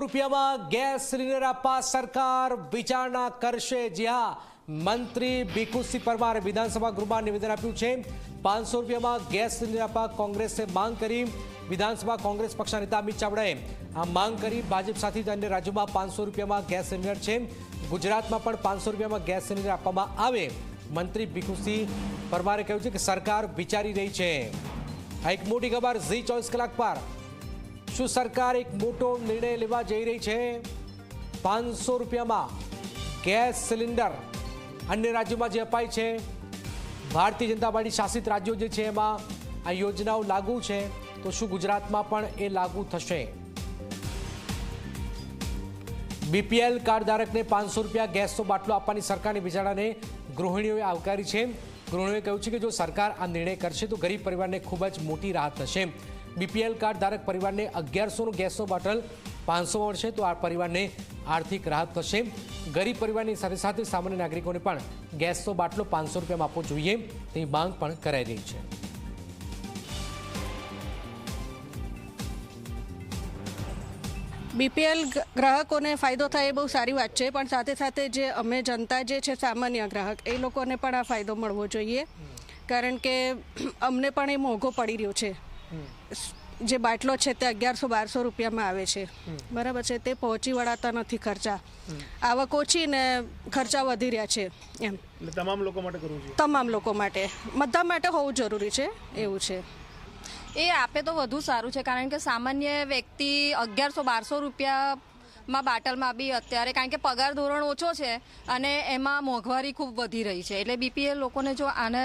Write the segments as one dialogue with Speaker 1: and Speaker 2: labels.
Speaker 1: રૂપિયામાં gas cylinder આપવા સરકાર વિચારણા કરશે। જ્યાં મંત્રી ભીખુસિંહ પરમારે વિધાનસભા ગૃહમાં નિવેદન આપ્યું છે। 500 રૂપિયામાં ગેસ સિલિન્ડર આપવા કોંગ્રેસે માંગ કરી। વિધાનસભા કોંગ્રેસ પક્ષના નેતા અમિત ચાવડાએ આ માંગ કરી। ભાજપ સાથે અન્ય રાજ્યોમાં 500 રૂપિયામાં ગેસ સિલિન્ડર છે, ગુજરાતમાં પણ 500 રૂપિયામાં ગેસ સિલિન્ડર આપવામાં આવે। મંત્રી ભીખુસિંહ પરમારે કહ્યું છે કે સરકાર વિચારી રહી છે। આ એક મોટી ખબર ઝી 24 કલાક પર। શું સરકાર એક મોટો નિર્ણય લેવા જઈ રહી છે? 500 રૂપિયામાં ગેસ સિલિન્ડર અન્ય રાજ્યોમાં જે અપાય છે, ભારતીય જનતા પાર્ટી શાસિત રાજ્યો જે છે એમાં આ યોજનાઓ લાગુ છે, તો શું ગુજરાતમાં પણ એ લાગુ થશે? બીપીએલ કાર્ડ ધારકને 500 રૂપિયા ગેસનો બાટલો આપવાની સરકારની વિચારણાને ગૃહિણીઓએ આવકારી છે। ગૃહિણીઓએ કહ્યું છે કે જો સરકાર આ નિર્ણય કરશે તો ગરીબ પરિવારને ખૂબ જ મોટી રાહત થશે। બીપીએલ કાર્ડ ધારક પરિવારને 1100નો ગેસનો બોટલ 500 મળશે તો આ પરિવારને આર્થિક રાહત થશે। ગરીબ પરિવારની સાથે સાથે સામાન્ય નાગરિકોને પણ ગેસનો બાટલો 500 રૂપિયામાં આપવો જોઈએ તેવી માંગ પણ કરાઈ રહી છે।
Speaker 2: બીપીએલ ગ્રાહકોને ફાયદો થાય એ બહુ સારી વાત છે, પણ સાથે સાથે જે અમે જનતા જે છે સામાન્ય ગ્રાહક એ લોકોને પણ આ ફાયદો મળવો જોઈએ, કારણ કે અમને પણ એ મોંઘો પડી રહ્યો છે। જે બાટલો છે તે 1100-1200 રૂપિયામાં આવે છે, બરાબર છે, તે પહોંચી વળાતા નથી। ખર્ચા આવક ઓછી ને ખર્ચા વધી રહ્યા છે એમ।
Speaker 3: તમામ લોકો માટે કરવું જોઈએ,
Speaker 2: તમામ લોકો માટે, બધા માટે હોવું જરૂરી છે એવું છે।
Speaker 4: એ આપે તો વધુ સારું છે, કારણ કે સામાન્ય વ્યક્તિ 1100-1200 રૂપિયામાં બાટલમાં બી અત્યારે, કારણ કે પગાર ધોરણ ઓછો છે અને એમાં મોંઘવારી ખૂબ વધી રહી છે, એટલે બીપીએલ લોકોને જો આને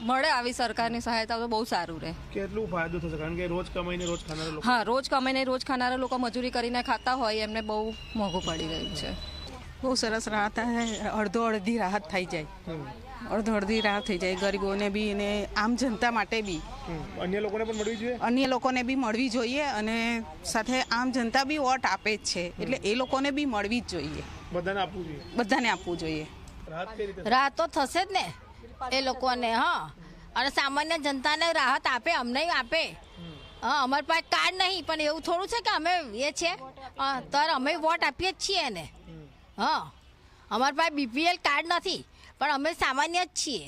Speaker 4: મળે આવી સરકારની સહાયતા તો બહુ સારું રહે।
Speaker 3: કેટલું ફાયદો થશે? કારણ કે રોજ કમાઈને રોજ ખાનારા લોકો,
Speaker 4: હા, રોજ કમાઈને રોજ ખાનારા લોકો મજૂરી કરીને ખાતા હોય એમને બહુ મોંઘું પડી રહ્યું છે।
Speaker 5: બહુ સરસ રાહત, અડધો અડધી રાહત થઈ જાય, અડધો અડધી રાહત થઈ જાય ગરીબોને બી ને આમ જનતા માટે બી।
Speaker 3: અન્ય લોકોને પણ મળવી જોઈએ,
Speaker 5: અન્ય લોકોને બી મળવી જોઈએ, અને સાથે આમ જનતા બી વોટ આપે જ છે એટલે એ લોકોને બી મળવી જ જોઈએ,
Speaker 3: બધાને આપવું જોઈએ,
Speaker 5: બધાને આપવું જોઈએ।
Speaker 3: રાહત કઈ રીતે?
Speaker 6: રાહત તો થશે જ ને એ લોકોને, હા, અને સામાન્ય જનતાને રાહત આપે, અમને આપે। હા, અમારી પાસે કાર્ડ નહીં, પણ એવું થોડું છે કે અમે એ છે ત્યારે અમે વોટ આપીએ જ છીએ ને। હા, અમારી પાસે બીપીએલ કાર્ડ નથી, પણ અમે સામાન્ય જ છીએ।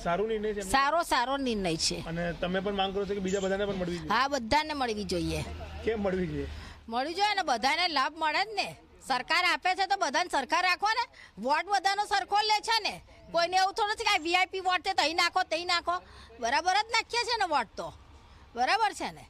Speaker 3: સારો નિર્ણય છે,
Speaker 6: સારો નિર્ણય છે,
Speaker 3: અને તમે પણ માંગ કરો છો કે બીજા બધાને પણ મળવી જોઈએ?
Speaker 6: હા, બધાને મળવી જોઈએ।
Speaker 3: કેમ મળવી જોઈએ?
Speaker 6: મળવી જોઈએ ને, બધાને લાભ મળે જ ને। સરકાર આપે છે તો બધાને સરકાર રાખો ને, વોટ બધાનો સરખો લે છે ને, કોઈને એવું થોડું છે કે વીઆઈપી વોટ છે તઈ નાખો તઈ નાખો, બરાબર જ નાખીએ છે ને વોટ તો, બરાબર છે ને।